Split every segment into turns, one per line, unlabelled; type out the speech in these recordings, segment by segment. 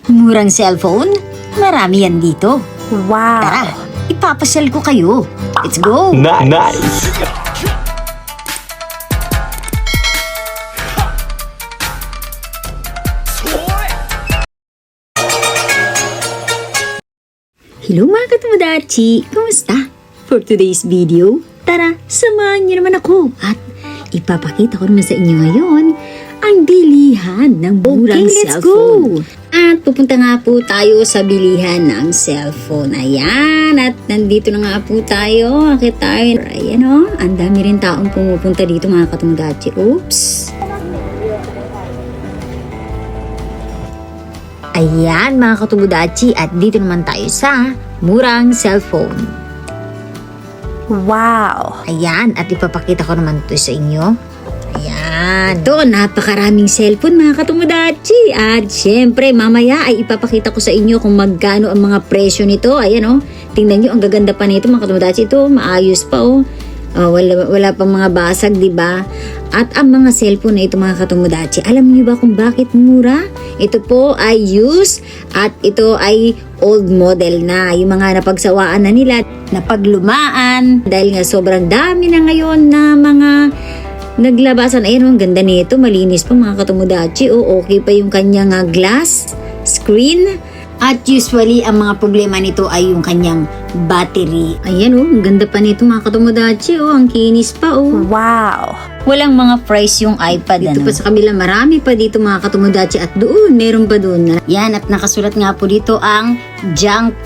Murang cellphone? Marami yan dito.
Wow!
Tara, ipapasyal ko kayo. Let's go!
Nice!
Hello mga katumodachi! Kumusta? For today's video, tara, samahan niyo naman ako at ipapakita ko naman sa inyo ngayon ang bilihan ng murang cellphone. At pupunta nga po tayo sa bilihan ng cellphone. Ayan, at nandito na nga po tayo. Akit tayo. Ayan o, ang dami rin taong pumupunta dito mga katumodachi. Oops! Ayan mga katumodachi, at dito naman tayo sa murang cellphone.
Wow!
Ayan, at ipapakita ko naman ito sa inyo. Ayan. Ito, napakaraming cellphone mga katumodachi. At syempre, mamaya ay ipapakita ko sa inyo kung magkano ang mga presyo nito. Ayan o, tingnan nyo, ang gaganda pa nito mga katumodachi. Ito, maayos pa o. Wala pang mga basag, di ba? At ang mga cellphone na ito mga katumodachi, alam niyo ba kung bakit mura? Ito po ay used at ito ay old model na. Yung mga napagsawaan na nila, napaglumaan. Dahil nga sobrang dami na ngayon na mga naglabasan. Ayan, ang ganda nito. Malinis pa mga katumodachi. O, okay pa yung kanyang glass screen. At usually, ang mga problema nito ay yung kanyang battery. Ayan ang ganda pa nito mga katumodachi. Ang kinis pa
Wow!
Walang mga price yung iPad. Dito pa sa kabila, marami pa dito mga katumodachi. At doon, meron pa doon. Yan, at nakasulat nga po dito ang junk.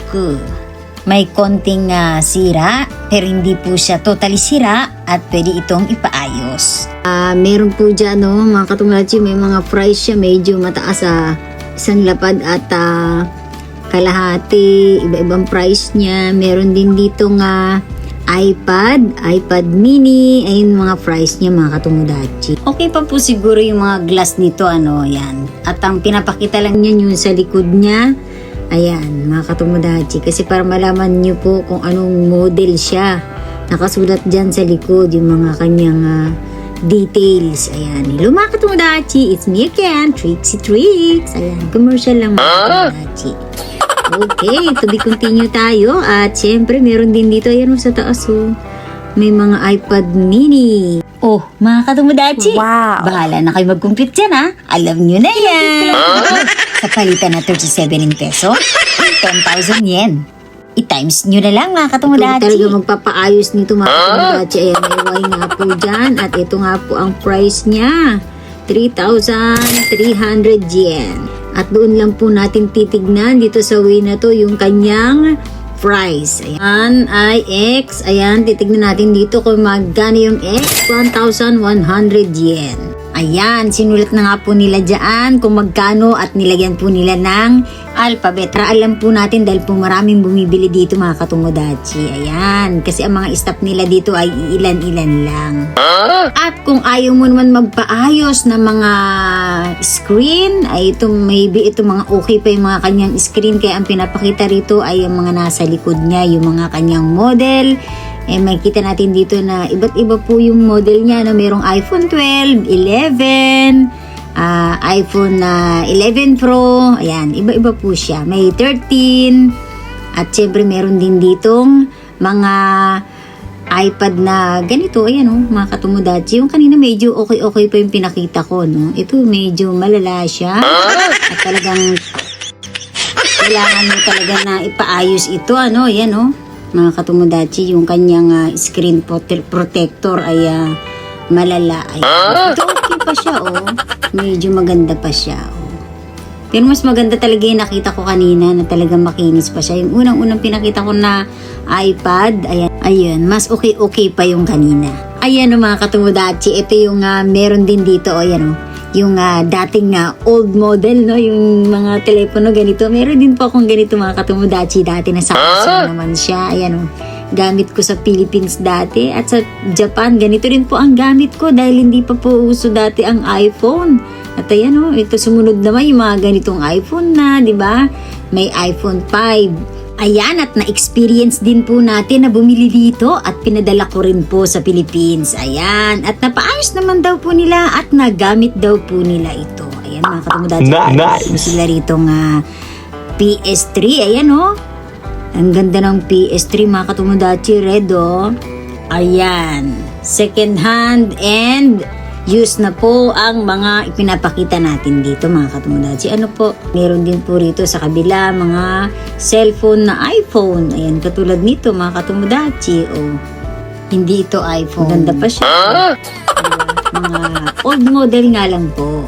May konting sira, pero hindi po siya totally sira at pwede itong ipaayos. Meron po dyan, mga katumodachi, may mga price siya. Medyo mataas sa isang lapad at kalahati, iba-ibang price niya. Meron din dito nga iPad mini, ayun mga price niya mga katumodachi. Okay pa po siguro yung mga glass nito, yan. At ang pinapakita lang niya yung sa likod niya, ayan mga katumodachi, kasi para malaman niyo po kung anong model siya. Nakasulat dyan sa likod yung mga kanyang details. Ayan. Hello mga katumodachi, it's me again, Trixie Tricks. Ayan, commercial lang mga katumodachi. Okay, to be continue tayo. At syempre, meron din dito, ayan sa taas may mga iPad mini. Oh, mga katumodachi.
Wow!
Bahala na kayo mag-compute dyan Alam nyo na yan. Sa palitan na 37 in peso, 10,000 yen. I-times nyo na lang mga katumodachi. Ito talaga magpapaayos nito mga katumodachi. Ayan, may Y nga po dyan. At ito nga po ang price niya. 3,300 yen. At doon lang po natin titignan dito sa way na to yung kanyang price. Ayan ay X. Ayan, titignan natin dito kung magkano yung X. 1,100 yen. Ayan, sinulat na nga po nila dyan kung magkano at nilagyan po nila ng alphabet. Para alam po natin dahil po maraming bumibili dito mga katumodachi. Ayan, kasi ang mga staff nila dito ay ilan-ilan lang. At kung ayaw mo naman magpaayos ng mga screen, ay ito maybe ito mga okay pa yung mga kanyang screen. Kaya ang pinapakita rito ay yung mga nasa likod niya, yung mga kanyang model. Makikita natin dito na iba't iba po yung model niya. Merong iPhone 12, 11, iPhone 11 Pro. Ayan, iba-iba po siya. May 13. At syempre meron din ditong mga iPad na ganito. Ayan mga katumodachi. Yung kanina medyo okay pa yung pinakita ko. Ito medyo malala siya. At talagang kailangan mo talaga na ipaayos ito. Ayan mga katumodachi, yung kanyang screen protector ay malala. Ito okay pa siya medyo maganda pa siya pero mas maganda talaga yung nakita ko kanina na talagang makinis pa siya. Yung unang pinakita ko na iPad, ayan, mas okay pa yung kanina. Ayan mga katumodachi, ito yung meron din dito yung dating old model, yung mga telepono ganito. Meron din po akong ganito mga katumodachi dati na Samsung naman siya. Ayan gamit ko sa Philippines dati at sa Japan. Ganito rin po ang gamit ko dahil hindi pa po uso dati ang iPhone. At ayan ito sumunod naman yung mga ganitong iPhone na, di ba? May iPhone 5. Ayan, at na-experience din po natin na bumili dito at pinadala ko rin po sa Philippines. Ayan, at napaayos naman daw po nila at nagamit daw po nila ito. Ayan Ayan mga katomodachi.
Nice.
Sila rito nga PS3. Ayan oh. Ang ganda ng PS3 mga katomodachi. Red oh. Ayan. Second hand and used na po ang mga ipinapakita natin dito mga katomodachi. Ano po? Meron din po rito sa kabila mga cellphone na iPhone. Ayan katulad nito mga katomodachi. Oh. Hindi ito iPhone. Ganda pa siya. Mga old model nga lang po.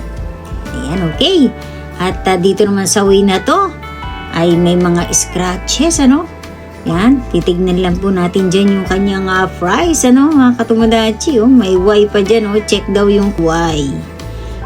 Ayan, okay. At dito naman sa way na to, ay may mga scratches, ano? Yan, titignan lang po natin dyan yung kanyang price, ano? Mga katomodachi, oh. May Y pa dyan, oh. Check daw yung Y.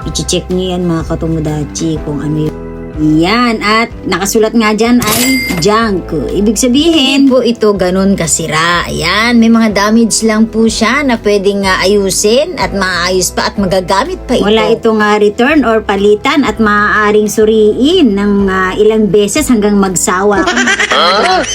I-check nyo yan, mga katomodachi, kung ano yung yan, at nakasulat nga dyan ay junk. Ibig sabihin po ito ganun kasira. Ayan, may mga damage lang po siya na pwedeng ayusin at maayos pa at magagamit pa ito. Wala itong return or palitan at maaaring suriin ng ilang beses hanggang magsawa ka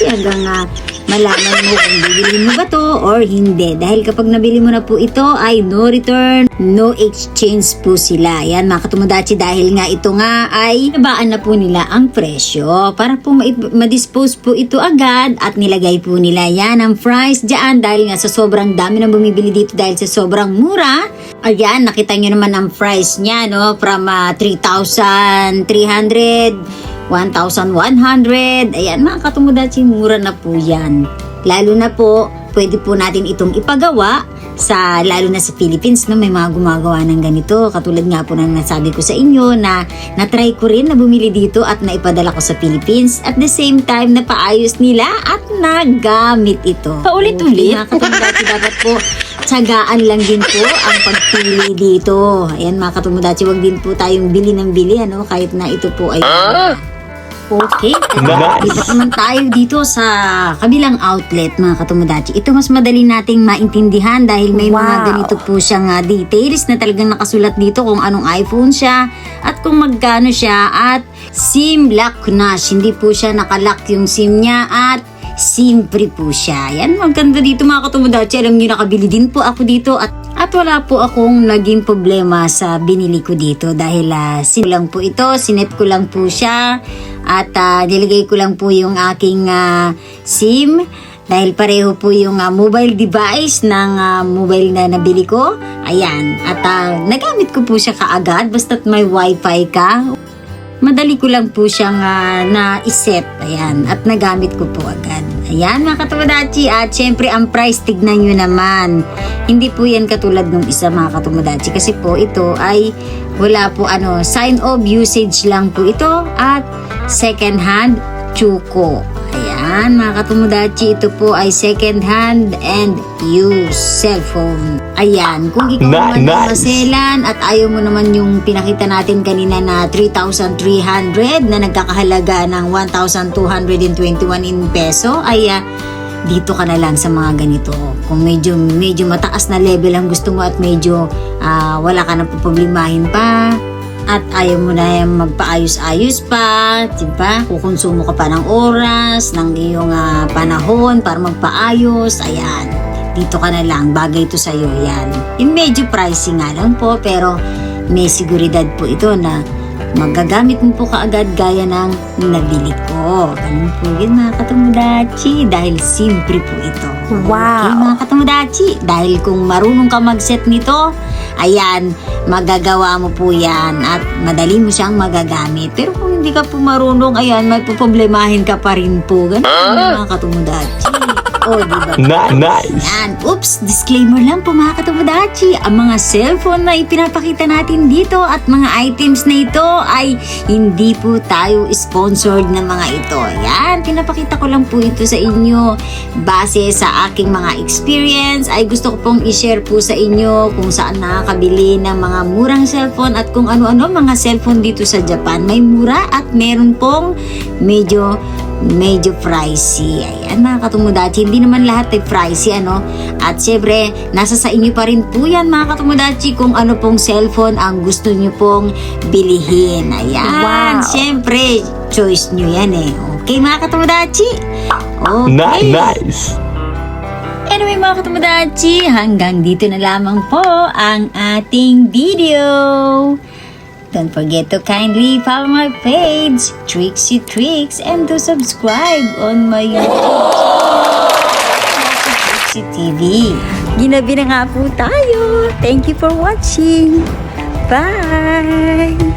hanggang malaman mo kung bibili mo ba to or hindi. Dahil kapag nabili mo na po ito ay no return, no exchange po sila. Yan mga katomodachi, dahil nga ito nga ay nabaan na po nila ang presyo para po ma-dispose po ito agad at nilagay po nila yan ang price dyan dahil nga sa sobrang dami na bumibili dito dahil sa sobrang mura. Ayan, nakita nyo naman ang price niya, no? From 3,300 1,100. Ayan mga katomodachi, mura na po yan. Lalo na po, pwede po natin itong ipagawa lalo na sa Philippines, no? May mga gumagawa ng ganito. Katulad nga po ng nasabi ko sa inyo na na-try ko rin na bumili dito at naipadala ko sa Philippines. At the same time, napaayos nila at nagamit ito. Paulit-ulit. Mga katomodachi, dapat po tsagaan lang din po ang pagpili dito. Ayan mga katomodachi, wag din po tayong bili ng bili, ano? Kahit na ito po ay okay. Lipat naman tayo dito sa kabilang outlet mga katomodachi. Ito mas madali nating maintindihan dahil may mga ganito po siyang details na talagang nakasulat dito kung anong iPhone siya at kung magkano siya at SIM lock na. Hindi po siya nakalock yung SIM niya at SIM free po siya. Yan, maganda dito mga katomodachi. Alam niyo, nakabili din po ako dito at wala po akong naging problema sa binili ko dito dahil SIM lang po ito, sinet ko lang po siya at nilagay ko lang po yung aking SIM dahil pareho po yung mobile device ng mobile na nabili ko. Ayan, at nagamit ko po siya kaagad basta't may wifi ka. Madali ko lang po siyang na-iset. Ayan, at nagamit ko po agad. Ayan mga katomodachi, at syempre ang price tignan nyo naman. Hindi po yan katulad ng isa mga katomodachi kasi po ito ay wala po sign of usage lang po ito at second hand Chuko. Ayan mga katomodachi, ito po ay second hand and used cellphone. Ayan, kung ikaw naman ang maselan at ayaw mo naman yung pinakita natin kanina na 3,300 na nagkakahalaga ng 1,221 in peso ay dito ka na lang sa mga ganito. Kung medyo mataas na level ang gusto mo at medyo wala ka na problemahin pa at ayaw mo na magpaayos-ayos pa, diba? Kukonsumo ka pa ng oras, ng iyong panahon para magpaayos. Ayan, dito ka na lang, bagay ito sa'yo. Yan, yung medyo pricey nga lang po pero may seguridad po ito na magagamit mo po kaagad gaya ng nabili ko. Ganun po yun mga katomodachi dahil simple po ito.
Wow!
Okay mga katomodachi, dahil kung marunong ka mag-set nito, ayan, magagawa mo po yan at madali mo siyang magagamit. Pero kung hindi ka po marunong, ayan, may problemahin ka pa rin po. Ganun mga katomodachi. O, diba?
Nice!
Yan. Oops, disclaimer lang po mga katomodachi. Ang mga cellphone na ipinapakita natin dito at mga items na ito ay hindi po tayo sponsored ng mga ito. Yan, pinapakita ko lang po ito sa inyo. Base sa aking mga experience, ay gusto ko pong i-share po sa inyo kung saan nakakabili ng mga murang cellphone at kung ano-ano mga cellphone dito sa Japan. May mura at meron pong medyo pricey. Ayan mga katomodachi, hindi naman lahat ay pricey, at syempre nasa sa inyo pa rin po yan mga katomodachi kung ano pong cellphone ang gusto nyo pong bilihin. Ayan, syempre choice nyo yan okay mga katomodachi. Okay.
Nice!
Anyway mga katomodachi, hanggang dito na lamang po ang ating video. Don't forget to kindly follow my page, Trixie Tricks, and to subscribe on my YouTube channel, Trixie TV. Ginabi na nga po tayo. Thank you for watching. Bye!